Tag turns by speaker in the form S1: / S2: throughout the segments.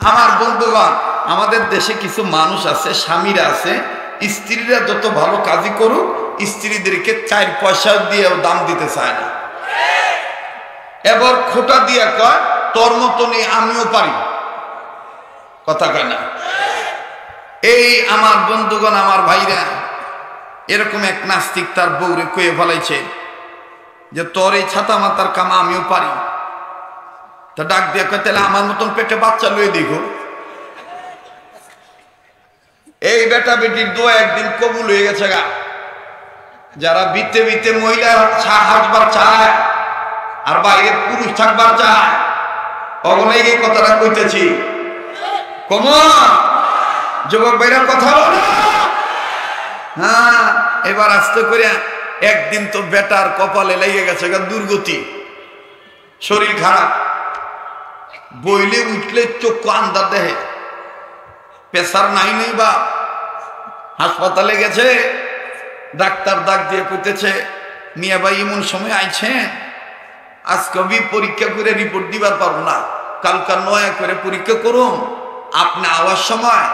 S1: আমার বন্ধুগণ, আমাদের দেশে কিছু মানুষ আছে, স্বামীরা আছে, স্ত্রীরা যত ভালো কাজই করুক স্ত্রীদেরকে 4 পয়সা দিয়েও দাম দিতে চায় না। এবার খোটা দিয়া কয় তোর মতো নেই আমিও পারি, কথা কয় না। এই আমার বন্ধুগণ, আমার ভাইরা, এরকম এক নাস্তিক তার বউরে কয়ে ফেলাইছে যে তোর এই ছাতা মাতার কাম আমিও পারি। তা ডাক দিয়ে কয় তাহলে আমার মতন পেটে বাচ্চা লয়ে দেখো। এই বেটা বেটির দোয়া একদিন কবুল হয়ে গেছে গা। যারা বিতে বিতে মহিলা হাসবার চায় আর বাইরে পুরুষ থাকবার চায়, অগলে এই কথাটা কইতেছি। কমন যুবক ভাইরা কথা বলো। হ্যাঁ, এবার আস্তে করে একদিন তো বেটার কপালে লেগে গেছে গা দুর্গতি, শরীর খারাপ, বইলে উঠলে চক্ষু আন্দার দেহে, প্রেসার নাই নেই বা হাসপাতালে গেছে। ডাক্তার ডাক দিয়ে কইতেছে মিয়া ভাই এমন সময় আইছেন, আজকে আমি পরীক্ষা করে রিপোর্ট দিবার পারবো না, কালকা নয়া করে পরীক্ষা করুন। আপনি আওয়ার সময়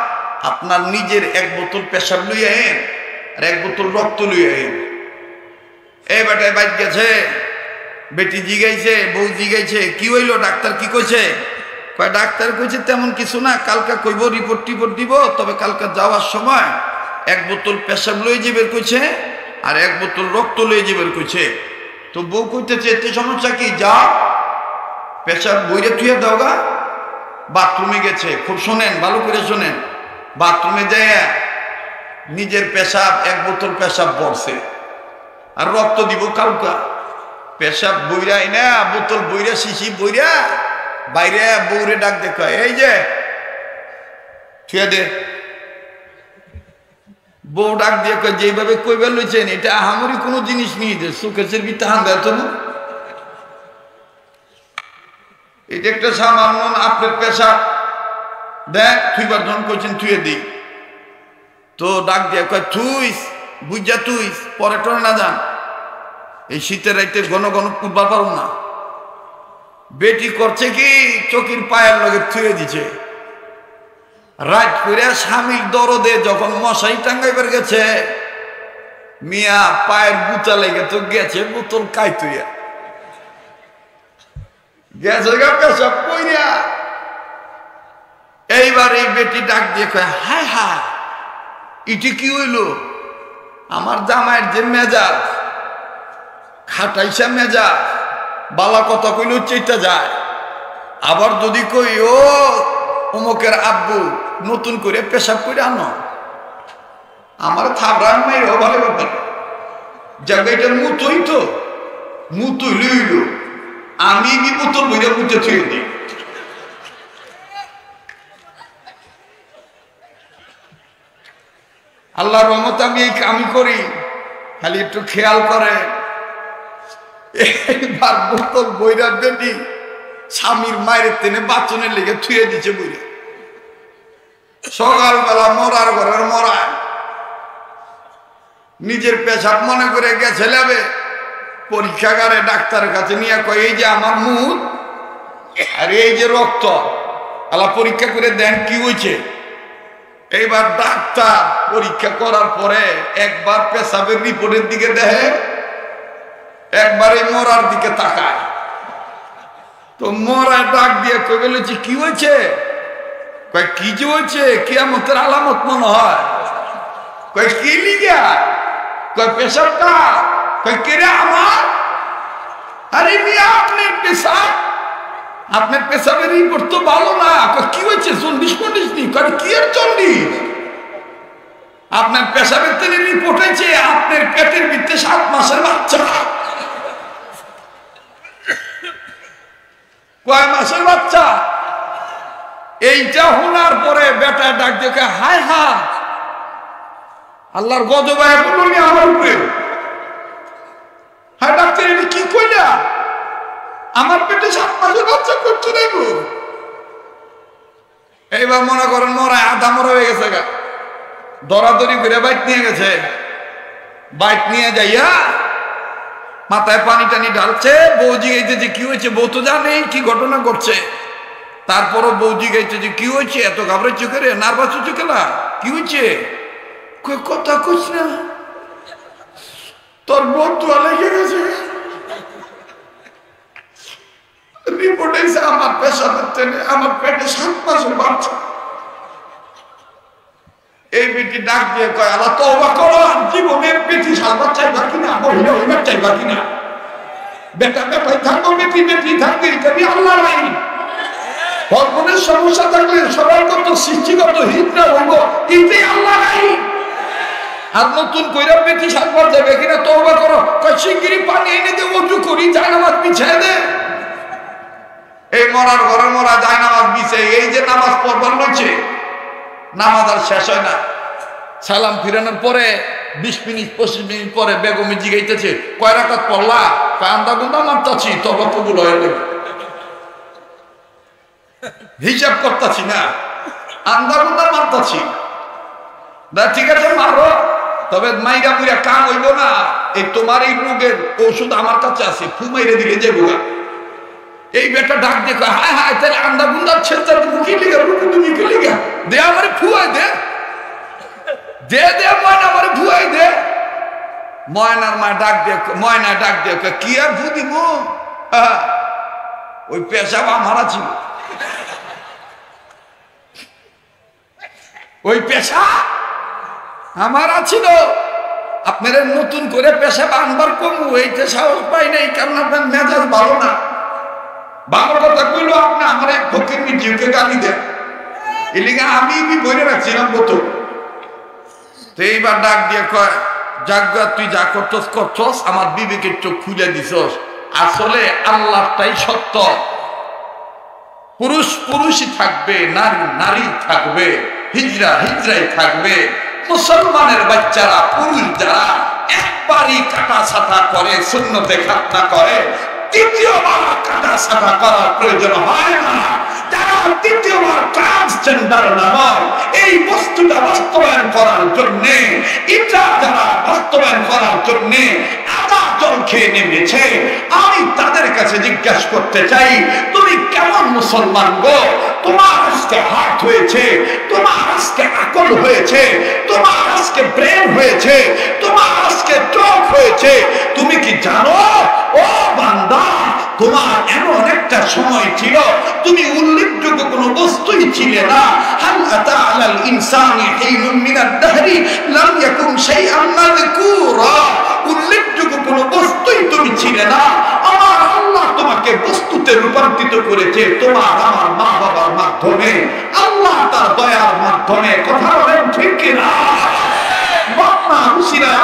S1: আপনার নিজের 1 বোতল পেশাব লইয়া আইন আর 1 বোতল রক্ত লইয়া আইন। এই বেটায় বাইক গেছে, বেটি জিগাইছে, বউ জিগাইছে কি হইল, ডাক্তার কি কইছে? কয় ডাক্তার কইছে তেমন কিছু না, কালকা কইব রিপোর্ট টিপোর্ট দিব, তবে কালকা যাওয়ার সময় 1 বোতল পেশাব লই যাবের কইছে আর 1 বোতল রক্ত লই যাবের কইছে। তো বউ কইতেছে এতে সমস্যা কি, যাও পেশাব বইরে থুয়ে দাও গা। বাথরুমে গেছে, খুব শোনেন, ভালো করে শোনেন, বাথরুমে যায় নিজের পেশাব 1 বোতল পেশাব পড়ছে আর রক্ত দিব কালকা। পেশাব বইরাই না, বোতল বইরা শিশি বইরা বাইরে বউরে ডাক দেখ, এই যে থুয়ে দে। বউ ডাক দিয়ে কয় যেভাবে কইবার লইছেন এটা আহামরি কোনো জিনিস নিয়ে যে সুখের বিতাহান দেয় তো না, এটা একটা সামান্য আপনার পেশাব দেখ থুইবার ধন করছেন থুয়ে দিই। তো ডাক দিয়ে কয় থুইস বুঝা থুইস, পরে টরে না যান, এই শীতের রাইতে ঘন ঘন কুদবার পারুন না। বেটি করছে কি চকির পায়ের লগে থুয়ে দিছে। রাত করে স্বামীর দরদে যখন মশাই টাঙ্গাইবার গেছে, মিয়া পায়ের গুতা লেগে তো গেছে বোতল কাই তুইয়া গেছে গা পেশাব কইরা। এইবার এই বেটি ডাক দিয়ে কয় হায় হায় ইটি কি হইল, আমার জামাইয়ের যে মেজাজ খাটাইসা মেজাজ, বালা কথা কইলেও চেতা যায়। আবার যদি কই ও অমুকের আব্বু নতুন করে পেশাব করে আনো, আমার থাবড়ান মেয়ের ভালো ব্যাপার, জায়গাটার মুতই তো মুতই লইল, আমি বোতল বইরে মুতে থুয়ে দিই। আল্লাহর রহমতে আমি করি, খালি একটু খেয়াল করে। এইবার বোতল বইরা বেটি স্বামীর মায়ের তেনে বাচনের লেগে থুয়ে দিচ্ছে বইরা। সকালবেলা মরার ঘরের মরায় নিজের পেশাব মনে করে গেছে লেবে পরীক্ষাগারে, ডাক্তারের কাছে নিয়ে কয় এই যে আমার মুখ আর এই যে রক্ত, আল্লাহ পরীক্ষা করে দেন কি হয়েছে। এইবার ডাক্তার পরীক্ষা করার পরে একবার পেশাবের রিপোর্টের দিকে দেখে, একবার এই মরার দিকে তাকায়। তো মরা ডাক দিয়ে কই বলেছে কি হয়েছে? কয় কি যে হয়েছে, কিয়ামতের আলামত মনে হয়। কয় কি লিগা? কয় পেশাবটা। কয় কে রে আমার? আরে মিয়া আপনার পেশাব, আপনার পেশাবের রিপোর্ট তো ভালো না। কয় কি হয়েছে, 40-40 নি? কয় কি আর 40? আপনার পেশাবের তেলে রিপোর্ট হয়েছে আপনার পেটের ভিতরে 7 মাসের বাচ্চা। কয় মাসের বাচ্চা? এইটা শোনার পরে বেটা ডাক দেখে হায় হায় আল্লাহর গজব আয়া পড়লো আমার উপরে। হ্যাঁ ডাক্তার এটা কি কইলা? আমার পেটে 7 মাসের বাচ্চা করতে দেখো। এইবার মনে করেন মরা আধা মরা হয়ে গেছে গা, দরাদরি করে বাইক নিয়ে গেছে। বাইক নিয়ে যাইয়া মাথায় পানি টানি ঢালছে, বউ জিগাইতেছে কি হয়েছে, বউ তো জানে কি ঘটনা ঘটছে। তারপরও বৌদি গাইছে যে কি হয়েছে, এত ঘাবড়াচ্ছ করে, নার্ভাস হচ্ছে কেলা, কি হয়েছে? কথা কইস না, তোর বদুয়া লেগে গেছে। রিপোর্ট এসে আমার পেশাবের টেনে আমার পেটে 7 মাসের বাচ্চা। এই বেটি ডাক দিয়ে কয়, আল্লাহ তওবা করো, জীবনে বেটি সালবার চাইবা কিনা, বললে ওইবার চাইবা কিনা, বেটা বেটাই থাকবো, বেটি বেটি থাকবে, এটা আল্লাহ নাই। হরমোনের সমস্যা থাকলে সবাইগত সৃষ্টিগত হিজরা হইব, এটাই আল্লাহ নাই। আর নতুন কইরা বেটি সালবার যাবে কিনা তওবা করো, কয় শিগগিরই পানি এনে দে, ওযু করি, জায়নামাজ বিছায় দে। এই মরার ঘরে মরা জায়নামাজ বিছাই, এই যে নামাজ পড়বার লইছে, নামাজ আর শেষ হয় না। সালাম ফিরানোর পরে 20 মিনিট 25 মিনিট পরে বেগমে জিগাইতেছে, কয় রাকাত পড়লা? কান্দা গুন্দা মারতাছি, তওবা কবুল হয়ে যাবে। হিসাব করতাছি না, আন্দা গুন্দা মারতাছি। ঠিক আছে মারো, তবে মাইরা মুইরা কাম হইব না। এই তোমার এই রোগের ঔষধ আমার কাছে আছে, ফু মাইরে দিলে যাবো। এই বেটা ডাক দিয়ে কয়, হায় হায়, তাহলে আন্দা গুন্দার ছেলটা মুখে লিগা, রুকু তুমি কি লিগা দে, আমারে ফুয়াই দে, দে দে ময়না, আমারে ফুয়াই দে। ময়নার মা ডাক দিয়ে, ময়না ডাক দিয়ে কয়, কি আর ফু দিব, ওই পেশাব আমার ছিল, ওই পেশা আমার ছিল। আপনারা নতুন করে পেশাব আনবার কমু, এইটা সাহস পাই নাই, কারণ আপনার মেজাজ ভালো না। ভালো কথা কইলো আপনি আমার ফকির মিটিউকে গালি দেন, এলিগা আমি বইরে রাখছিলাম বোতল। তো এইবার ডাক দিয়ে কয়, জাগ্গা তুই যা করছস করছস, আমার বিবেকের চোখ খুলে দিছস। আসলে আল্লাহটাই সত্য, পুরুষ পুরুষই থাকবে, নারী নারী থাকবে, হিজরা হিজরাই থাকবে। মুসলমানের বাচ্চারা, পুরুষ যারা একবারই কাটা ছাটা করে, সুন্নতে খাতনা করে, তৃতীয়বার কাটা ছাটা করার প্রয়োজন হয় না। যারা তৃতীয়বার ট্রান্সজেন্ডার নামক এই বস্তুটা বাস্তবায়ন করার জন্যে, এটা যারা বাস্তবায়ন করার জন্যে আদা জল খেয়ে নেমেছে, আমি তাদের কাছে জিজ্ঞাসা করতে চাই, তুমি কেমন মুসলমান গো? তোমার আজকে হার্ট হয়েছে, তোমার আজকে আকল হয়েছে, তোমার আজকে ব্রেন হয়েছে, তোমার আজকে চোখ হয়েছে, তুমি কি জানো ও বান্দা, তোমার এমন একটা সময় ছিল তুমি উল্লেখযোগ্য কোনো বস্তুই ছিলে না। হাল আতা আলাল ইনসানি হিনুম মিনাদ দাহরি লাম ইয়াকুন শাইআন মাযকুরা, উল্লেখযোগ্য কোনো বস্তুই তুমি ছিলে না। আমার আল্লাহ তোমাকে বস্তুতে রূপান্তরিত করেছে তোমার আমার মা বাবার মাধ্যমে, আল্লাহ তার দয়ার মাধ্যমে। কথা বলেন ঠিক কিনা?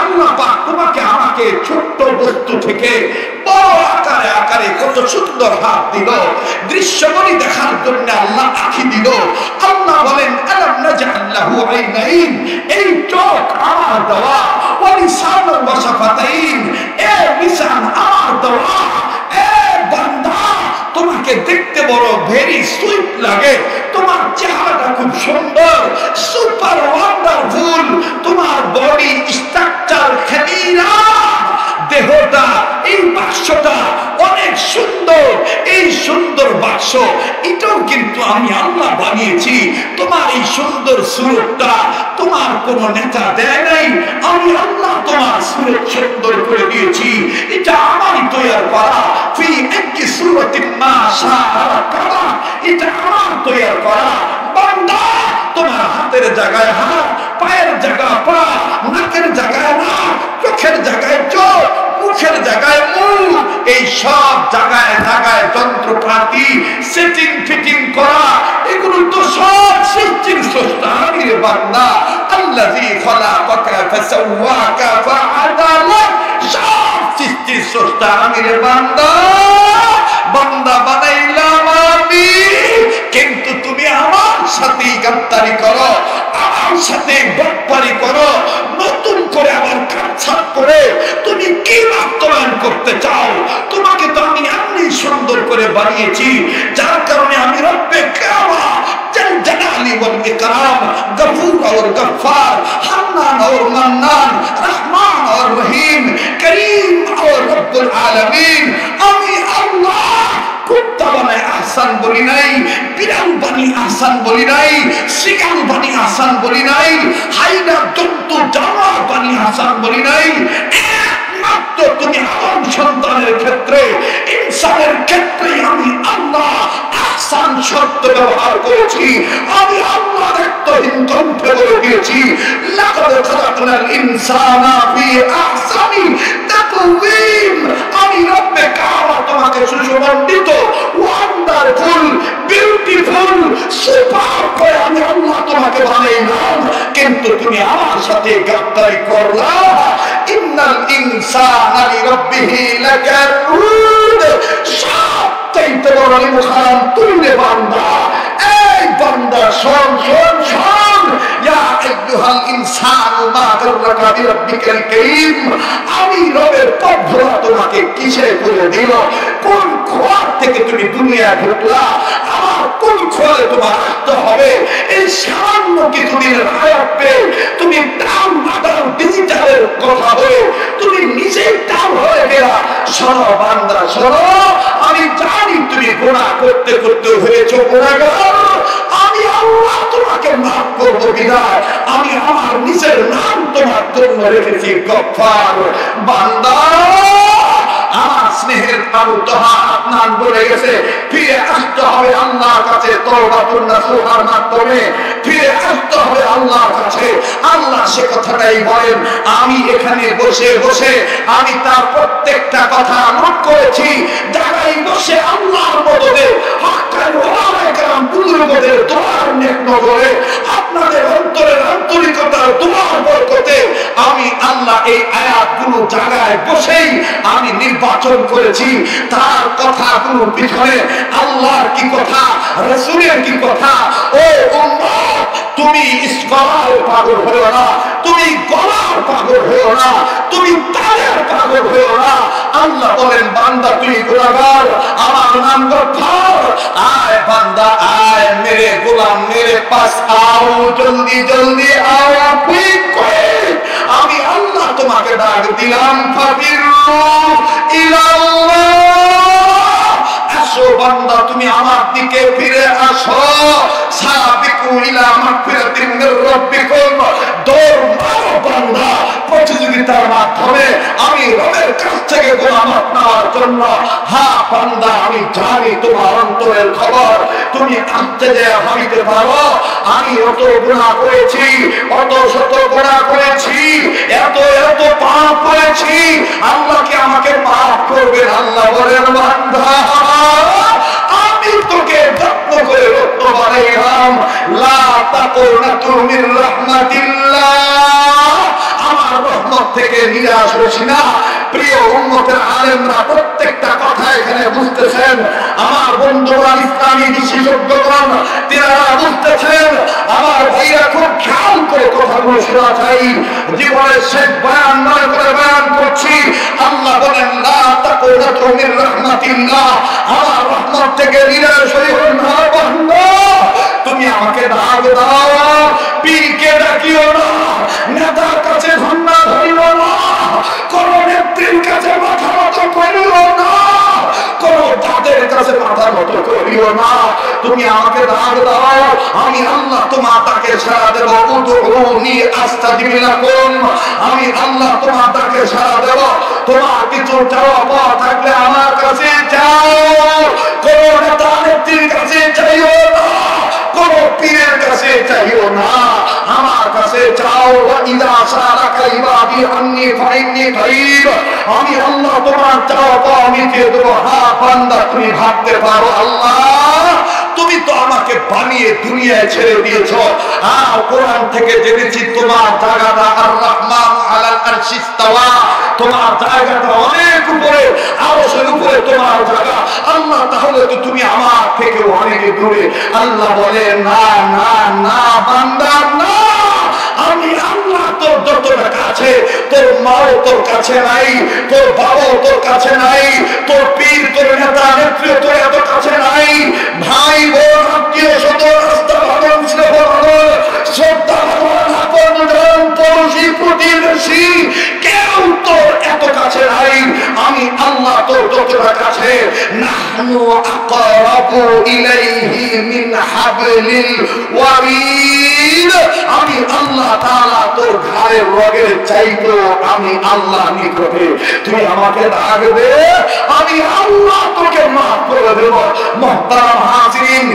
S1: আল্লাহ পাক তোমাকে আমাকে ছোট্ট বস্তু থেকে বড় আকারে আকারে কত সুন্দর হাত দিল, দৃশ্যমণি দেখার জন্য আল্লাহ আঁখি দিল। আল্লাহ বলেন, আলাম নাজআল লাহু আইনাইন, এই চোখ আমার দেওয়া, ওয়া লিসানান ওয়া শাফাতাইন, এই লিসান আমার দেওয়া। এ বান্দা, তোমাকে দেখতে বড় ভেরি সুইট লাগে, তোমার চেহারাটা খুব সুন্দর, সুপার ওয়ান্ডারফুল, তোমার বডি স্ট্রাকচার খেলিরা, দেহটা, এই বাক্সটা অনেক সুন্দর। এই সুন্দর বাক্স এটাও কিন্তু আমি আল্লাহ বানিয়েছি। তোমার এই সুন্দর সুরতটা তোমার কোন নেতা দেয় নাই, আমি আল্লাহ তোমার সুরত সুন্দর করে দিয়েছি। এটা আমারই তৈরি করা, ফি একই সুরতিন মা শাআ রাকাবা, এটা আমার তৈরি করা। বান্দা, তোমার হাতের জায়গায় হাত, পায়ের জায়গায় পা, নাকের জায়গায় নাক, চোখের জায়গায় চোখ, মুখের জায়গায় মুখ, এই সব জায়গায় জায়গায় যন্ত্রপাতি সেটিং ফিটিং করা, এগুলো তো সব সৃষ্টির স্রষ্টা আমি রে বান্দা। আল্লাযী খালাকাকা ফাসাওয়াকা ফাআদালাক, সব সৃষ্টির স্রষ্টা আমি রে বান্দা। বান্দা বানাইলাম আমি, কিন্তু তুমি আমার সাথে গাদ্দারি করো, আমার সাথে বদপারি করো, নতুন করে আবার কাটছাট করে তুমি কি বাস্তবায়ন করতে চাও? তোমাকে তো আমি এমনি সুন্দর করে বানিয়েছি, যার কারণে আমি রব্বে কাবা জাল জালালি ওয়াল ইকরাম, গফুর और गफ्फार, हन्नान और मन्नान, रहमान और रहीम, करीम और रब्बुल आलमीन, আমি আল্লাহ কুত্তা বানায় আহসান বলি নাই, বিড়াল বানিয়ে আহসান বলি নাই, শিকাল বানিয়ে আহসান বলি নাই, হাইনা জন্তু জানোয়ার বানিয়ে আহসান বলি নাই। একমাত্র তুমি আদম সন্তানের ক্ষেত্রে, ইনসানের ক্ষেত্রে আমি আল্লাহ আহসান শব্দ ব্যবহার করেছি। আমি আল্লাহ দায়িত্বহীন কণ্ঠে বলে দিয়েছি, লাকাদ খালাকনাল ইনসানা ফি আহসানি তাকওয়িম। আমি রব্বে কাবা তোমাকে সুসংগঠিত, ওয়ান্ডারফুল, বিউটিফুল, সুপার করে আমি আল্লাহ তোমাকে বানাইলাম, কিন্তু তুমি আমার সাথে গাদ্দারি করলা। ইন্নাল ইনসানা লিরাব্বিহি লাকানুদ। সবচাইতে বড় ইনসান তুই রে বান্দা। এই বান্দা শোন শোন শোন, ইয়া আইয়ুহাল ইনসানু মা গাররাকা বিরাব্বিকাল কারীম। আমি রবের পথ ধরা তোমাকে কিসে করে দিল? কোন খোয়ার থেকে তুমি দুনিয়া ঢুকলা? আমার কোন খোয়ারে তোমার আসতে হবে? এই সামান্য কিছুদিনের হায়াত পেয়ে তুমি টান মাদার ডিজিটালের কথা হয়ে তুমি নিজেই টান হয়ে গেলা। শোনো বান্দা শোনো, আমি জানি তুমি গুনাহ করতে করতে হয়েছো গুনাহগার। আমি আল্লাহ তোমাকে মাফ করবো বিদায় আমি আমার নিজের নাম তোমার জন্য রেখেছি গফফার। বান্দা আমার স্নেহের আবু তোহা আপনার বলে গেছে, ফিরে আসতে হবে আল্লাহর কাছে তওবাতুন নাসুহার মাধ্যমে, ফিরে আসতে হবে আল্লাহর কাছে। আল্লাহ সে কথাটাই বলেন। আমি এখানে বসে বসে আমি তার প্রত্যেকটা কথা নোট করেছি। জায়গায় বসে আল্লাহর মদদে হক্কানি ওলামায়ে কেরাম বুজুর্গদের দোয়ার নেক নজরে আপনাদের অন্তরের আন্তরিকতার দোয়ার বরকতে আমি আল্লাহ এই আয়াতগুলো জায়গায় বসেই আমি নির্বাচন করেছি। তার কথাগুলোর পিছনে আল্লাহর কি কথা, রাসূলের কি কথা। ও উম্মত, তুমি স্কলার পাগল হয়েও না, তুমি গলার পাগল হয়েও না, তুমি তালের পাগল হয়েও না। আল্লাহ বলেন বান্দা তুই গুনাহগার, আমার নাম গফফার। আয় বান্দা আয়, মেরে গোলাম মেরে পাস আও, জলদি জলদি আও, কুইক কুইক। আমি আল্লাহ তোমাকে ডাক দিলাম, ফাবিরু ইলাল্লাহ। আসো বান্দা তুমি আমার দিকে ফিরে আসো। সাবিকু ইলা মাগফিরাতিন মির রাব্বিকুম। দৌড় মারো বান্দা প্রতিযোগিতার মাধ্যমে আমি রবের কাছ থেকে গুনাহ মাফ নেওয়ার জন্য। হ্যাঁ বান্দা, আমি জানি তোমার অন্তরের খবর। তুমি আসতে যে ভাবিতে পারো আমি অত গুনাহ করেছি, অত শত গুনাহ করেছি, এত এত পাপ করেছি, আল্লাহ কি আমাকে মাফ করবেন? আল্লাহ বলেন বান্দা আমি তোকে যত্ন করে রত্ন বানাইলাম। লা তাকুনাতু মির রাহমাতিল্লাহ। আমার রহমত থেকে নিরাশ হইস না। প্রিয় উম্মতের আলেমরা প্রত্যেকটা কথা এখানে বুঝতেছেন। আমার বন্ধুরা ইসলামী বিশেষজ্ঞগণ তারা বুঝতেছেন। আমার ভাইরা খুব খেয়াল করে কথাগুলো শোনা চাই। জীবনের শেষ বয়ান নয় করে বয়ান করছি। আল্লাহ বলেন লা তাকুনাতু মির রাহমাতিল্লাহ। আমার রহমত থেকে নিরাশ হইও না বান্দা। তুমি আমাকে ডাক দাও, পীরকে ডাকিও না, নেতার কাছে ধন্না ধরিও না, কোন নেত্রীর কাছে মাথা নত করিও না, কোন তাদের কাছে মাথা নত করিও না। তুমি আমাকে ডাক দাও, আমি আল্লাহ তোমার তাকে সাড়া দেব। উদউনি আস্তাজিব লাকুম। আমি আল্লাহ তোমার তাকে সাড়া দেব। তোমার কিছু চাওয়া পাওয়া থাকলে আমার কাছে চাও। কোন নেতা নেত্রীর কাছে চাইও না, কোন পীরের কাছে চাইও না, আমার কাছে চাও। ইদা সারাকা ইবাদি আন্নী ফাইন্নী কারীব। আমি আল্লাহ তোমার চাওয়া পাওয়া আমি দিয়ে দেবো। হ্যাঁ বান্দা, তুমি ভাবতে পারো আল্লাহ তুমি তো আমাকে বানিয়ে দুনিয়ায় ছেড়ে দিয়েছ। আর কোরআন থেকে জেনেছি তোমার জায়গাটা আর রহমান আলাল আরশি ইস্তাওয়া। তোমার জায়গাটা অনেক উপরে, আরশের উপরে তোমার জায়গা। আল্লাহ তাহলে তো তুমি আমার থেকে অনেক দূরে। আল্লাহ বলে না না না বান্দা না, আমি আল্লাহ তোর যত টাকা আছে, তোর মাও তোর কাছে নাই, তোর বাবাও তোর কাছে নাই, তোর পীর তোর নেতা নেত্রী তোর এত কাছে নাই। ভাই বোন আত্মীয় স্বজন রাস্তা ভাগন স্নেহ ভাগন শ্রদ্ধা ভাগন আপন পড়োশি প্রতিবেশী কেউ তোর এত কাছে নাই। আমি আল্লাহ আল্লাহ তোর যতটা কাছে, নাহনু আকরাবু ইলাইহি মিন হাবলিল ওয়ারিদ, আমি আল্লাহ তাআলা তোর ঘাড়ের রগের চাইতো আমি আল্লাহ নিকটে। তুই আমাকে ডাকবে, আমি আল্লাহ তোকে মাফ করে দেব। মুহতারাম হাজিরিন,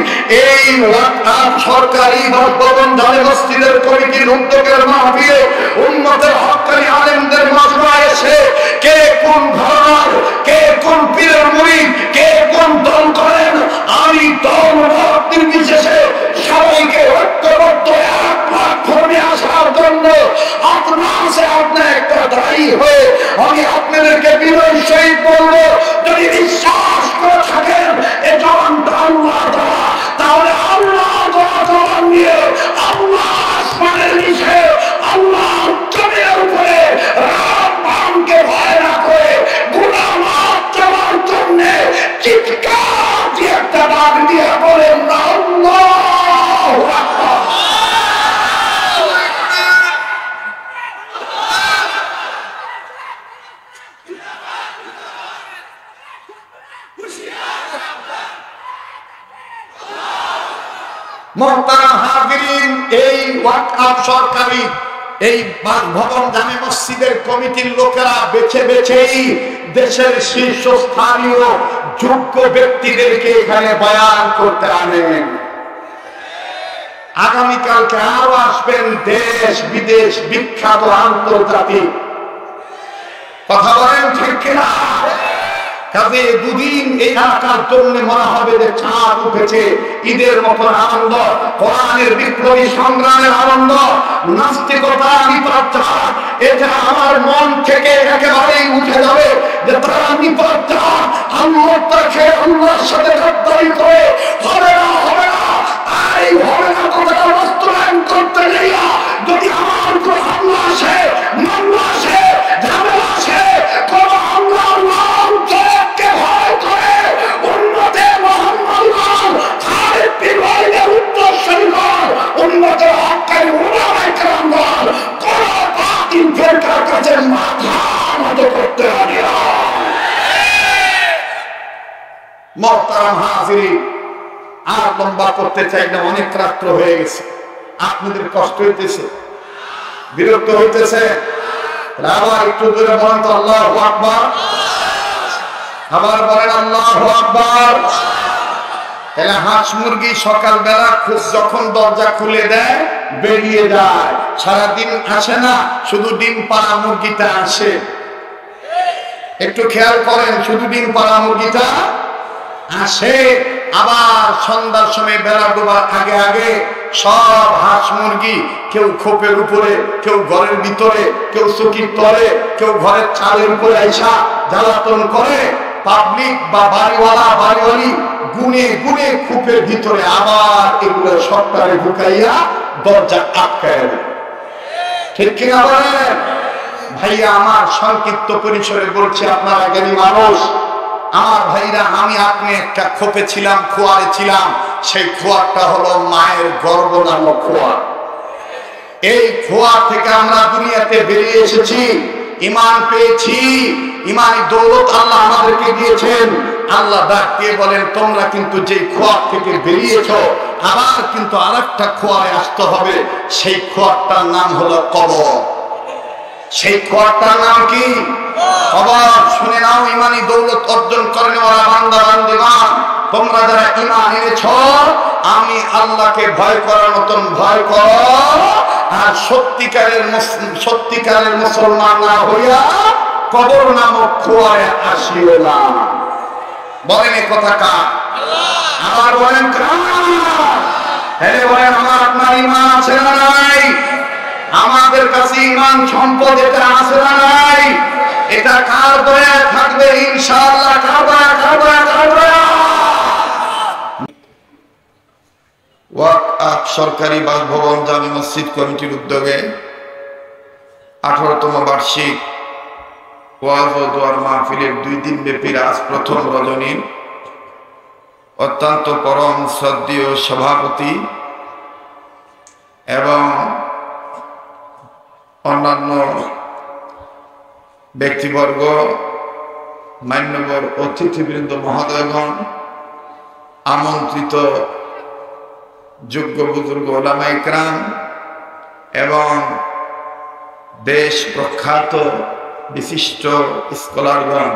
S1: এই ওয়াক্ফ সরকারি ভবন জামে মসজিদের কমিটির উদ্যোগের মাহফিলে উম্মতের হক্কানি আলেমদের মাজমা এসে কে কোন ঘরানার, কে কোন পীরের মুরিদ, কে কোন দল করেন, আমি দল মত নির্বিশেষে সবাইকে ঐক্যবদ্ধ এক প্ল্যাটফর্মে আসার জন্য আপনার সে আপনি একটা দায়ী হয়ে আমি আপনাদেরকে বিনয় সহিত বলবো, যদি বিশ্বাস করে থাকেন এ জবানটা আল্লাহ দেওয়া, তাহলে আল্লাহ দেওয়া জবান নিয়ে আল্লাহ আসমানের নিচে আল্লাহ জমিনের উপরে রামকে ভয় না করে গুনাহ মাফ চাওয়ার জন্য চিৎকার দিয়ে একটা ডাক দিয়ে বলেন আল্লাহু আকবার। মুহতারাম হাজিরিন, এই ওয়াকফ সরকারি এই ভবন জামে মসজিদের কমিটির লোকেরা বেছে বেছেই দেশের শীর্ষস্থানীয় যোগ্য ব্যক্তিদেরকে এখানে বয়ান করতে আনেন। আগামীকালকে আরো আসবেন দেশ বিদেশ বিখ্যাত আন্তর্জাতিক, কথা বলেন ঠিক কিনা? কাজে দুদিন এই এলাকার জন্য মনে হবে যে চাঁদ উঠেছে, ঈদের মতন আনন্দ, কোরআনের বিপ্লবী সংগ্রামের আনন্দ, নাস্তিকতা নিপাতটা এটা আমার মন থেকে একেবারেই উঠে যাবে যে তারা নিপাতটা আল্লাহর সাথে গাদ্দারি করে হবে না, হবে না, এই হবে না কথাটা বাস্তবায়ন করতে যাইয়া যদি আমার কোনো হামলা আসে, মামলা আসে, ঝামেলা আসে, কোন আল্লাহর নাম কে ভয় করে উন্নতে মোহাম্মদ খালিদ বিন ওয়ালিদের উত্তরসূরিগণ, উন্নতের হক্কানি উলামায়ে কেরামগণ কোন বাতিল ফেরকার কাছে মাথা নত করতে রাজি না। মুহতারাম হাজিরিন, আর লম্বা করতে চাই না, অনেক রাত্র হয়ে গেছে, আপনাদের কষ্ট হইতেছে, বিরক্ত হইতেছে, আবার একটু দূরে বলেন তো আল্লাহু আকবার, আবার বলেন আল্লাহু আকবার। তাহলে হাঁস মুরগি সকালবেলা যখন দরজা খুলে দেয় বেরিয়ে যায়, সারাদিন আসে না, শুধু ডিম পাড়া মুরগিটা আসে। একটু খেয়াল করেন, শুধু ডিম পাড়া মুরগিটা আসে, আবার সন্ধ্যার সময় বেলা ডোবার আগে আগে সব হাঁস মুরগি কেউ খোপের উপরে, কেউ ঘরের ভিতরে, কেউ চকির তলে, কেউ ঘরের চালের উপরে আইসা জ্বালাতন করে। পাবলিক বা বাড়িওয়ালা বাড়িওয়ালি গুনে গুনে খোপের ভিতরে আবার এগুলো সরকারে ঢুকাইয়া দরজা আটকায় দেয়, ঠিক কিনা বলেন? ভাইয়া আমার সংক্ষিপ্ত পরিসরে বলছে, আপনারা জ্ঞানী মানুষ, আমার ভাইরা, আমি আপনি একটা খোপে ছিলাম, খোয়ারে ছিলাম, সেই খোয়ারটা হলো মায়ের গর্ভ নামক খোয়ার। এই খোয়ার থেকে আমরা দুনিয়াতে বেরিয়ে এসেছি, ঈমান পেয়েছি, ঈমানি দৌলত আল্লাহ আমাদেরকে দিয়েছেন। আল্লাহ ডাক দিয়ে বলেন, তোমরা কিন্তু যেই খোয়ার থেকে বেরিয়েছো আবার কিন্তু আরেকটা খোয়ারে আসতে হবে, সেই খোয়ারটার নাম হলো কবর। সেই খোয়ারটার নাম কি? কবর। শুনে নাও, ঈমানি দৌলত অর্জন করে নেওয়া বান্দা বান্দিগণ, তোমরা যারা ঈমান এনেছো, আমি আল্লাহকে ভয় করার মতন ভয় করো, আর সত্যিকারের মুসলমান না হইয়া কবর নামক খোয়ারে আসিও না। বলেন এ কথা কার? আবার বলেন কার? হ্যাঁ বলেন, আমার আপনার ঈমান আছে না নাই? আমাদের কাছে ঈমান সম্পদ এটা আছে না নাই? এটা কার দয়া থাকবে? ইনশাআল্লাহ কার দয়া, কার দয়া, কার দয়া? ওয়াকফ সরকারি বাসভবন জামে মসজিদ কমিটির উদ্যোগে 18তম বার্ষিক ওয়াজ ও দোয়ার মাহফিলের 2 দিন ব্যাপী আজ প্রথম রজনী অত্যন্ত পরম শ্রদ্ধেয় সভাপতি এবং অন্যান্য ব্যক্তিবর্গ, মান্যবর অতিথিবৃন্দ মহোদয়গণ, আমন্ত্রিত যোগ্য বুজুর্গ ওলামা ইকরাম এবং দেশ প্রখ্যাত বিশিষ্ট স্কলারগণ,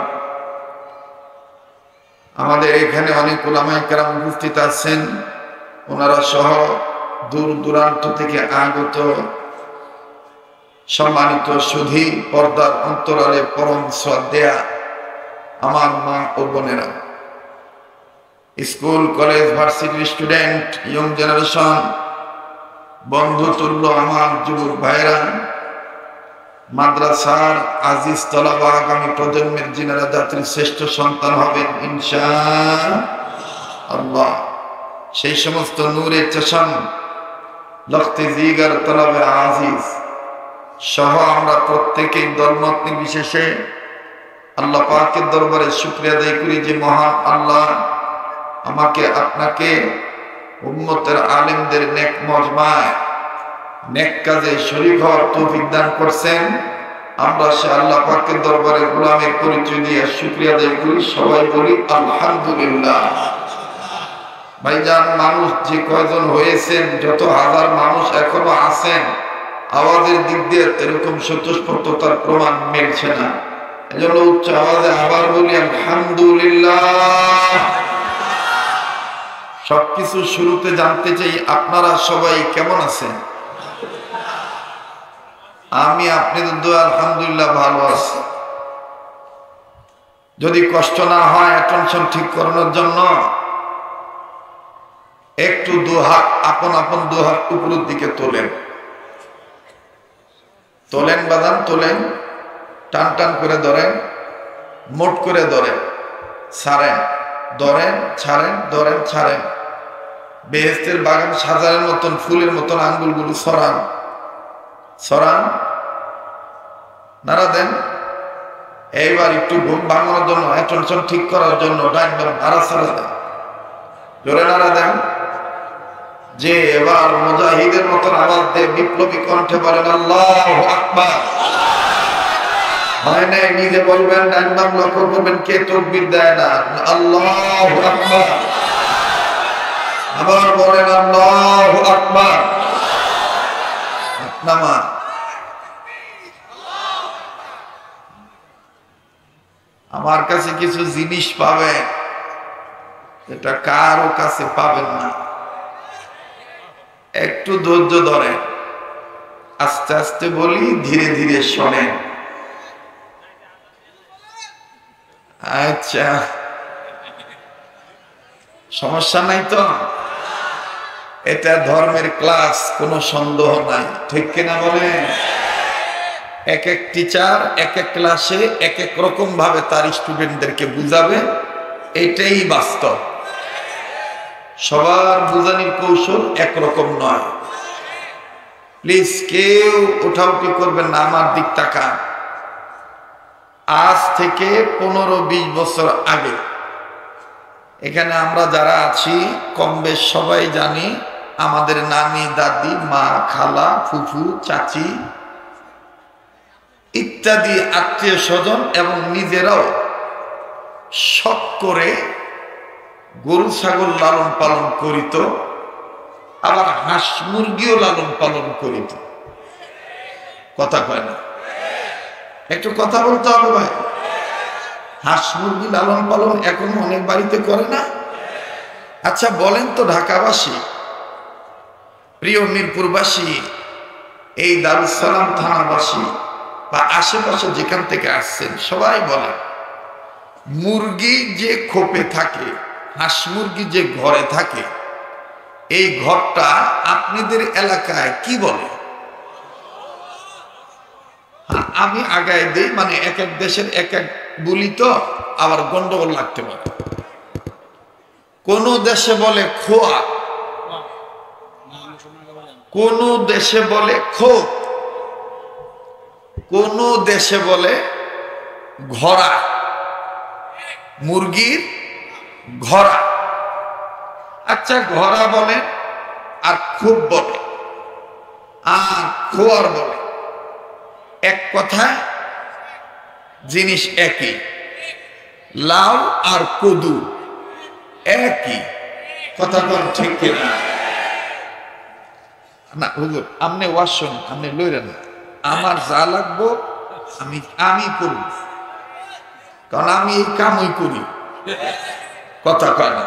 S1: আমাদের এখানে অনেক ওলামা ইকরাম উপস্থিত আছেন। ওনারা সহ দূর দূরান্ত থেকে আগত সম্মানিত সুধী, পর্দার অন্তরালে পরম শ্রদ্ধেয়া আমার মা ও বোনেরা, স্কুল কলেজ ভার্সিটির স্টুডেন্ট, ইয়ং জেনারেশন, বন্ধুতুল্য আমার যুবক ভাইরা, মাদ্রাসার আজিজ তলাবা, আগামী প্রজন্মের যিনারা জাতির শ্রেষ্ঠ সন্তান হবেন ইনশাআল্লাহ, সেই সমস্ত নূরে চশম লখতে জিগার তলাবে আজিজ সহ আমরা প্রত্যেকেই দলমত নির্বিশেষে আল্লাহ পাকের দরবারে শুকরিয়া আদায় করি যে মহান আল্লাহ আমাকে আপনাকে উম্মতের আলেমদের নেক মজমায় নেক কাজে শরীক হওয়ার তৌফিক দান করছেন। আমরা সে আল্লাহ পাকের দরবারে গোলামের পরিচয় দিয়ে শুকরিয়া আদায় করি। সবাই বলি আলহামদুলিল্লাহ। ভাইজান, মানুষ যে কয়জন হয়েছেন, যত হাজার মানুষ এখনো আছেন, আওয়াজের দিক দিয়ে এরকম স্বতঃস্ফূর্ততার প্রমাণ মিলছে না। এজন্য উচ্চ আওয়াজে আবার বলি আলহামদুলিল্লাহ। সবকিছু শুরুতে জানতে চাই আপনারা সবাই কেমন আছেন? আমি আপনাদের দোয়া আলহামদুলিল্লাহ ভালো আছি। যদি কষ্ট না হয় টেনশন ঠিক করানোর জন্য একটু দুহাত, আপন আপন দুহাত উপরের দিকে তোলেন, তোলেন বাদাম, তোলেন, টান টান করে ধরেন, মোট করে ধরেন, ছাড়েন, ধরেন, ছাড়েন, ধরেন, ছাড়েন। বেহেশতের বাগান সাজারের মতন, ফুলের মতন আঙ্গুলগুলো সরান, সরান, নাড়া দেন। এইবার একটু ঘুম ভাঙানোর জন্য, টেনশন ঠিক করার জন্য ডাইন বাম নাড়া ছাড়া দেন, জোরে নাড়া দেন। যে এবার মুজাহিদের মতন আওয়াজ দিয়ে বিপ্লবী কণ্ঠে বলেন আল্লাহু আকবার। হয় নাই, নিজে বলবেন, ডাইন বাম লক্ষ্য করবেন, কে তাকবীর দেয় না। আল্লাহু আকবার। আবার বলেন আল্লাহু আকবার। নামাজ আমার কাছে কিছু জিনিস পাবেন, এটা কারো কাছে পাবেন না। একটু ধৈর্য ধরেন, আস্তে আস্তে বলি, ধীরে ধীরে শোনেন। আচ্ছা, সমস্যা নাই তো? এটা ধর্মের ক্লাস, কোনো সন্দেহ নাই, ঠিক কিনা বলেন? এক এক টিচার এক এক ক্লাসে এক এক রকম ভাবে তার স্টুডেন্টদেরকে বুঝাবে, এটাই বাস্তব। সবার বুঝানির কৌশল একরকম নয়। প্লিজ কেউ উঠাউঠি করবেন না, আমার দিক তাকান। আজ থেকে 15-20 বছর আগে এখানে আমরা যারা আছি কম বেশ সবাই জানি, আমাদের নানি, দাদি, মা, খালা, ফুফু, চাচি ইত্যাদি আত্মীয় স্বজন এবং নিজেরাও শখ করে গরু ছাগল লালন পালন করিত, আবার হাঁস মুরগিও লালন পালন করিত। কথা কয় না? একটু কথা বলতে হবে ভাই। হাঁস মুরগি লালন পালন এখন অনেক বাড়িতে করে না? আচ্ছা বলেন তো, ঢাকাবাসী, প্রিয় মিরপুরবাসী, এই দারুস সালাম থানাবাসী বা আশেপাশে যেখান থেকে আসছেন, সবাই বলেন, মুরগি যে খোপে থাকে, হাঁস মুরগি যে ঘরে থাকে, এই ঘরটা আপনাদের এলাকায় কি বলে? আমি আগায় দিই, মানে এক এক দেশের এক এক বলি তো, আবার গন্ডগোল লাগতে পারে। কোন দেশে বলে খোয়া, কোন দেশে বলে খোপ, কোন দেশে বলে ঘোড়া, মুরগির ঘোড়া। আচ্ছা, ঘোড়া বলে আর খুব বলে আর খোয়ার বলে, এক কথা জিনিস একই। লাউ আর কদু একই কথা কোন ঠিক কিনা? না হুজুর আপনি ওয়াজ শুন, আপনি লইরেন না, আমার যা লাগবো আমি করব, কারণ আমি এই কামই করি। কথা কয় না?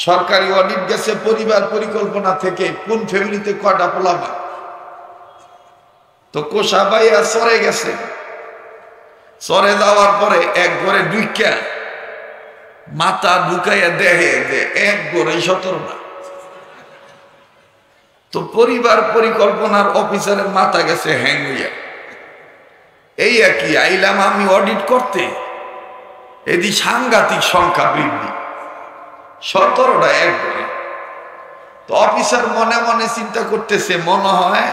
S1: সরকারি অডিট গেছে পরিবার পরিকল্পনা থেকে, কোন ফ্যামিলিতে কয়টা পোলাবা, তো কোষা বাইয়া চরে গেছে। চরে যাওয়ার পরে এক ঘরে ঢুইকা মাথা ঢুকাইয়া দেখে যে এক ঘরে 17টা। তো পরিবার পরিকল্পনার অফিসারের মাথা গেছে হ্যাং হইয়া, এই একই আইলাম আমি অডিট করতে, এদি সাংঘাতিক সংখ্যা বৃদ্ধি, 17টা এক ঘরে। তো অফিসার মনে মনে চিন্তা করতেছে, মনে হয়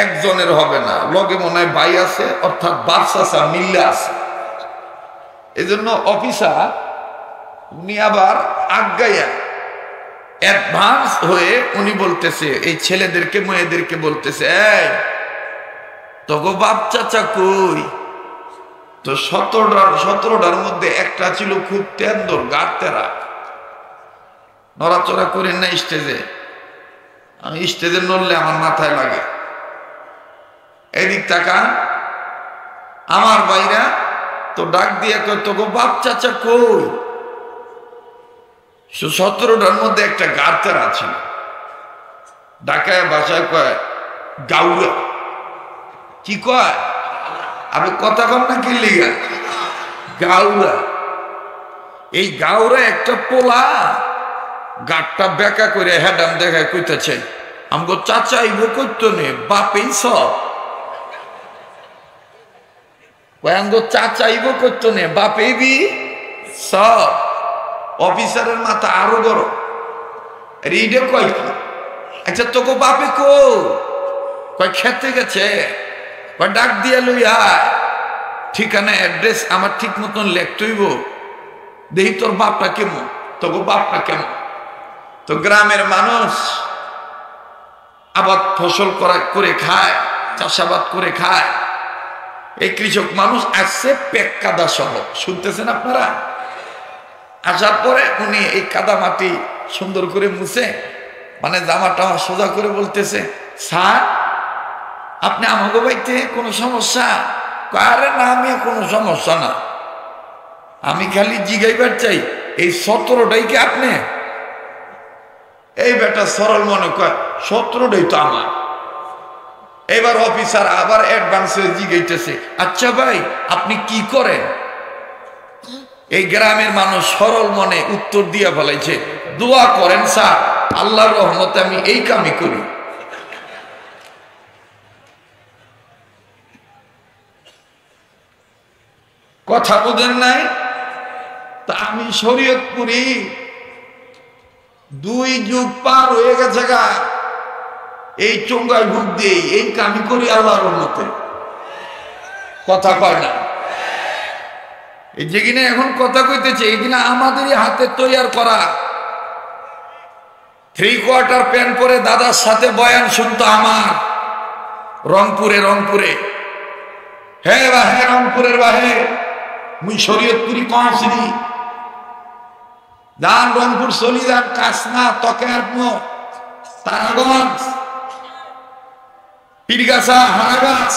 S1: একজনের হবে না, লগে মনে হয় ভাই আছে, অর্থাৎ বাচ্চা মিল্লা আছে। এই জন্য অফিসার উনি আবার আজ্ঞাইয়া অ্যাডভান্স হয়ে উনি বলতেছে এই ছেলেদেরকে মেয়েদেরকে বলতেছে, এই তোগো বাপ চাচা কই? তো 17টার মধ্যে একটা ছিল খুব তেন্দর গাড়তেরা, নড়াচড়া করেন না স্টেজে, আমি স্টেজে নড়লে আমার মাথায় লাগে। এদিক তাকান আমার ভাইরা, তো ডাক দিয়ে কয় তোগো বাপ চাচা কই? 17টার মধ্যে একটা গাড়তেরা ছিল, ঢাকায় ভাষায় কয় গাউরা। কি কয়? আমি কথা কম না কি লিগা? গাউরা। এই গাউরা একটা পোলা গাটটা বেকা করে হেডাম দেখায় কইতেছে, আমগো চাচা ইবো করতো নে বাপেই সব। আমগো চাচা ইবো করতো নে বাপেই বি সব। অফিসারের মাথা আরো বড়, রিডে কয় কি? আচ্ছা তোকে বাপে কয় খেতে গেছে, কয় ডাক দিয়ে লই আয়, ঠিকানা অ্যাড্রেস আমার ঠিক মতন লেখতইব, দেখি তোর বাপটা কেমন, তোকে বাপটা কেমন। তো গ্রামের মানুষ আবাদ ফসল করে খায়, চাষাবাদ করে খায়। এই কৃষক মানুষ আসছে পেক কাদা সহ, শুনতেছেন আপনারা? আসার পরে উনি এই কাদা মাটি সুন্দর করে মুছে, মানে জামাটা সোজা করে বলতেছে, স্যার আপনি আমাকে বাড়িতে কোনো সমস্যা? আরে না, আমি কোনো সমস্যা না, আমি খালি জিগাইবার চাই এই 17টাই কি আপনি? এই বেটা সরল মনে কয় 17টাই তো আমার। এবার অফিসার আবার অ্যাডভান্সে জিগাইতেছে, আচ্ছা ভাই আপনি কি করেন? এই গ্রামের মানুষ সরল মনে উত্তর দিয়ে ফেলাইছে, দোয়া করেন স্যার, আল্লাহর রহমতে আমি এই কামই করি। কথা বোঝেন নাই? তা আমি শরীয়তপুরি 2 যুগ পার হয়ে গেছে গা, এই চোঙ্গায় ভুগ দিই এই কামই করি আল্লাহর রহমতে। কথা কয় না? এই যে কিনা এখন কথা কইতেছে, এই কিনা আমাদেরই হাতে তৈয়ার করা। 3/4 প্যান্ট পরে দাদার সাথে বয়ান শুনতো আমার রংপুরে। হ্যাঁ বাহে রংপুরের বাহে, মুই শরীয়তপুরি কমছিলি যান, রংপুর চলি যান, কাসনা তকেরমো তারাগঞ্জ পীরগাছা হারাগাছ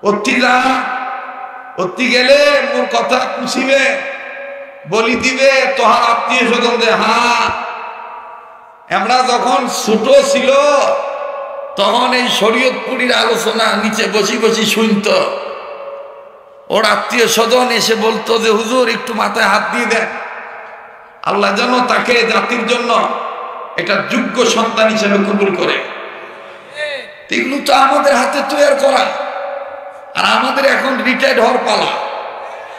S1: অতি যান, অতি গেলে মোর কথা পুষিবে, বলি দিবে তোহার আত্মীয় স্বজন দে। হ্যাঁ আমরা যখন ছোট ছিল তখন এই শরীয়তপুরীর আলোচনা নিচে বসি শুনত, ওর আত্মীয় স্বজন এসে বলতো যে হুজুর একটু মাথায় হাত দিয়ে দেন, আল্লাহ যেন তাকে জাতির জন্য একটা যোগ্য সন্তান হিসেবে কবুল করে। এগুলো তো আমাদের হাতে তৈরি করা, আর আমাদের এখন রিটায়ার্ড হওয়ার পালা।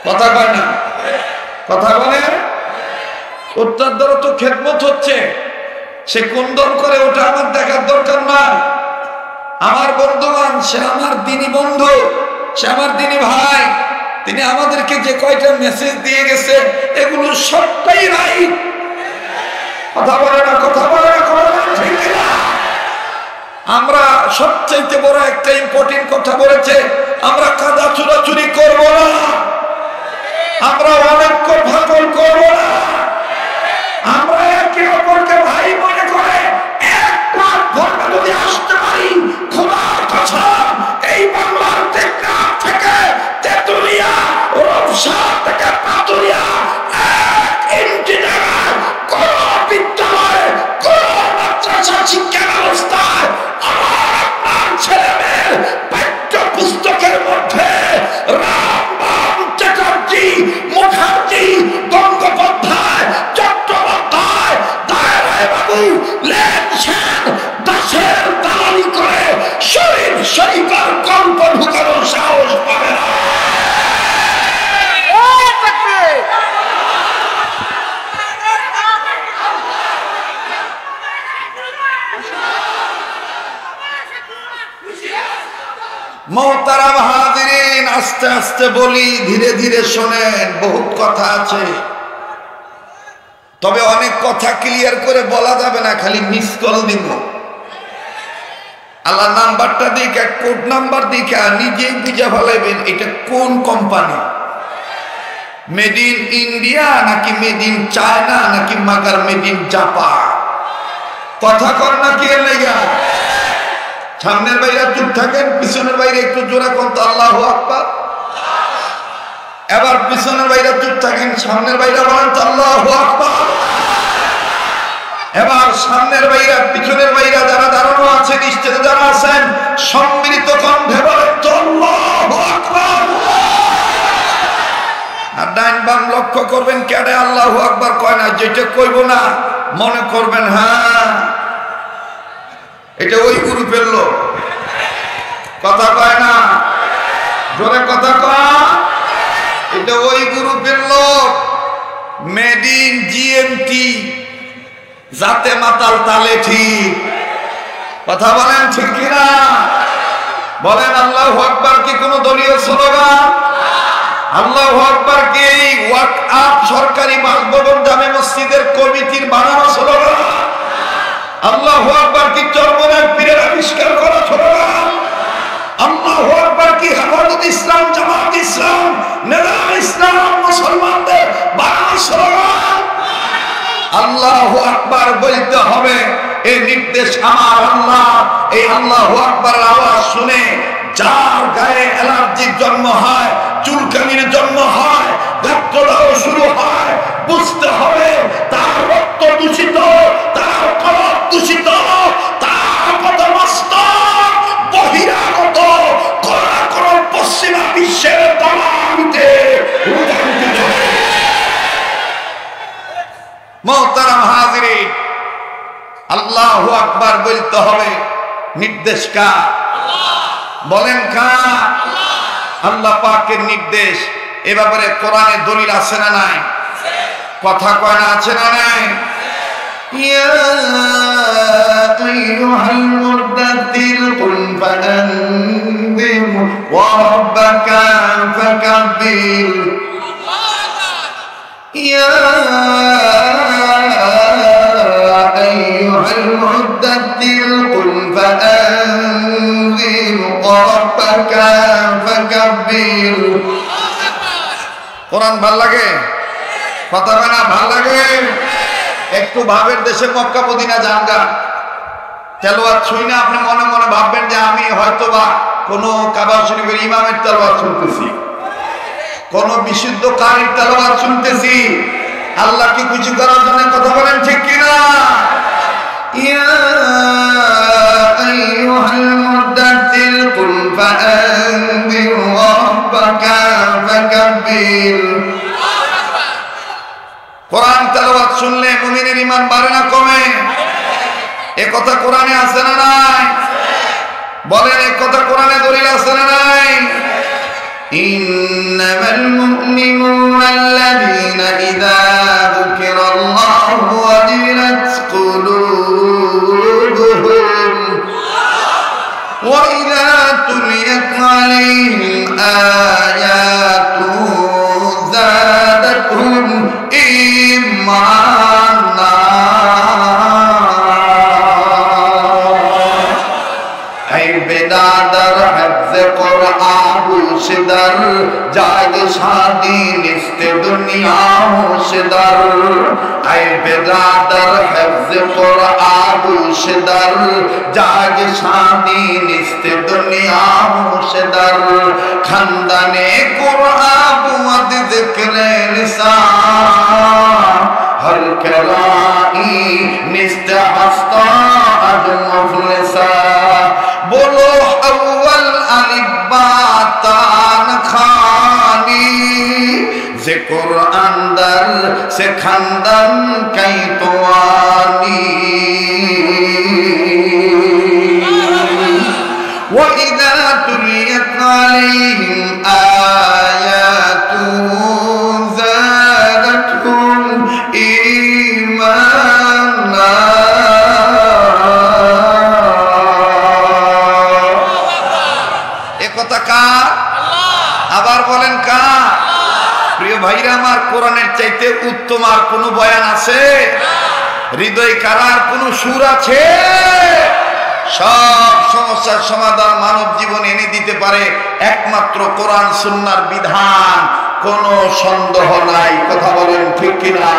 S1: কথা কয় না? কথা বলে ওটার দ্বারা তো খেদমত হচ্ছে, সে কোন দল করে ওটা আমার দেখার দরকার না। আমার বর্ধমান, সে আমার দিনী বন্ধু, সে আমার দিনী ভাই, তিনি আমাদেরকে যে কয়টা মেসেজ দিয়ে গেছে এগুলো সবটাই রাইট। কথা বলে না? কথা বলে না? ঠিক না? আমরা সবচাইতে বড় একটা ইম্পর্টেন্ট কথা বলেছে, আমরা কাদা চুরাচুরি করব না, আমরা অনেক ভাগল করব না, আমরা একে অপরকে ভাই মনে করে একবার ধর্মে যদি আসতে পারি, খোদার কসম এই বাংলার টেকনাফ থেকে তেতুলিয়া, রূপসা থেকে পাতুরিয়া, 1 ইঞ্চি জায়গায় কোন বিদ্যালয়, কোন মাদ্রাসা শিক্ষা ব্যবস্থায় আমার আপনার ছেলে মেয়ের পাঠ্য পুস্তকের মধ্যে রামবাম, চ্যাটার্জি, মুখার্জি, গঙ্গোপাধ্যায়, চট্টোপাধ্যায়, দায়রায় বাবু, লেনসেন, দাসের দালালি করে শরীফ শরীফের গল্প ঢুকানোর সাহস পাবে না। মোহতারাম হাজিরিন, আস্তে আস্তে বলি, ধীরে ধীরে শোনেন, বহুত কথা আছে, তবে অনেক কথা ক্লিয়ার করে বলা যাবে না, খালি মিস কল দিব। আল্লাহ নাম্বারটা দেখে, কোড নাম্বার দেখে নিজেই বুঝে ফেলাইবেন এটা কোন কোম্পানি, মেড ইন ইন্ডিয়া নাকি মেড ইন চায়না নাকি মাগার মেড ইন জাপান। কথা কর না কি এর লেগা? সামনের বাইরে চুপ থাকেন, পিছনের বাইরে একটু জোরে কোন তো আল্লাহু আকবার। এবার পিছনের বাইরে চুপ থাকেন, সামনের বাইরে বলেন তো আল্লাহু আকবার। এবার সামনের বাইরে পিছনের বাইরে যারা দাঁড়ানো আছেন, স্টেজে যারা আছেন, সম্মিলিত কণ্ঠে বলেন তো আল্লাহু আকবার। আর ডাইন বাম লক্ষ্য করবেন, কেডে আল্লাহু আকবার কয় না, যেটা কইব না মনে করবেন হ্যাঁ এটা ওই গ্রুপের লোক, কথা কয় না, জোরে কথা কয়, এটা ওই গ্রুপের লোক, মেড ইন জিএমটি, যাতে মাতাল তালে ঠিক। কথা বলেন ঠিক কিনা? বলেন আল্লাহু আকবার কি কোন দলীয় স্লোগান? আল্লাহু আকবার কি ওয়াকআফ সরকারি বাসভবন জামে মসজিদের কমিটির বানানো স্লোগান? আল্লাহু আকবার কি চরমনের পীরের আবিষ্কার করা স্লোগান? আল্লাহু আকবার কি হেফাজত ইসলাম, জামাত ইসলাম, নেজাম ইসলাম, মুসলমানদের বানানো স্লোগান? আল্লাহু আকবার বলতে হবে, এই নির্দেশ আমার আল্লাহ। এই আল্লাহু আকবারের আওয়াজ শুনে যার গায়ে অ্যালার্জির জন্ম হয়, চুলকানির জন্ম হয়, রক্তদাহ শুরু হয়, বুঝতে হবে তার রক্ত দূষিত, তার কলব দূষিত, তার পদমস্তক বহিরাগত কোন পশ্চিমা বিশ্বের দালালিতে রূপান্তরিত হবে। মোহতারাম হাজিরিন, আল্লাহু আকবার বলতে হবে, নির্দেশ কার? বলেন কার? আল্লাহ পাকের নির্দেশ। এ ব্যাপারে কোরআনে দলিল আছে না নাই? কথা কয় না, আছে না নাই? ইয়া আইয়ুহাল মুদাদ্দির কুম ফাআনদির ওয়া রাব্বাকা ফাকাব্বির। ইয়া আইয়ুহাল মুদাদ্দির কুম ফাআনদির ওয়া রাব্বাকা ফাকাব্বির। কোরআন ভাল লাগে? কথা বলে না ভাল লাগে? একটু ভাবের দেশে মক্কা মদিনা যান গা, তেলাওয়াত শুই না, আপনি মনে মনে ভাববেন যে আমি হয়তো বা কোনো কাবা শরীফের ইমামের তেলাওয়াত শুনতেছি, কোন বিশুদ্ধ কারীর তেলাওয়াত শুনতেছি। আল্লাহ কি খুশি করার জন্য কথা বলেন ঠিক কিনা? ইয়া আইয়ুহাল মুদাদ্দির কুম ফাআনদির ওয়া রাব্বাকা ফাকাব্বির। কোরআন তেলাওয়াত শুনলে মুমিনের ঈমান বাড়ে না কমে? এ কথা কোরআনে আছে না নাই? বলেন এ কথা কোরআনে দলিল আছে না নাই? ইন্নামাল মুমিনুনা আল্লাযীনা ইযা যুকিরাল্লাহু ওয়াজিলাত কুলুবুহুম ওয়া ইযা তুলিয়াত আলাইহিম আয়াতুহু যাদাতহুম ঈমানা। এই বেদাদার হিফজ কোরআন से दर जागे शादी निस्ते दुनिया से दर ऐ बिरादर हिफ्ज़ कुरान से दर जागे शादी निस्ते दुनिया से दर खंदने कुरान बुअद ज़िक्र लिसान हर कराई निस्ते हस्ता अज मुफलिसा बोलो अव्वल अलिबातान खानी ज़िक्र अंदर से खंदन कई तवानी व इज़ा तुलियत अलैहिम आयातु ज़ादतहुम ईमाना আবার বলেন কা প্রিয় ভাইরা আমার কোরআনের চাইতে উত্তম আর কোন বয়ান আছে হৃদয় কারার কোন সুর আছে সব সমস্যার সমাধান মানব জীবনে এনে দিতে পারে একমাত্র কোরআন সুন্নাহর বিধান কোনো সন্দেহ নাই কথা বলেন ঠিক কিনা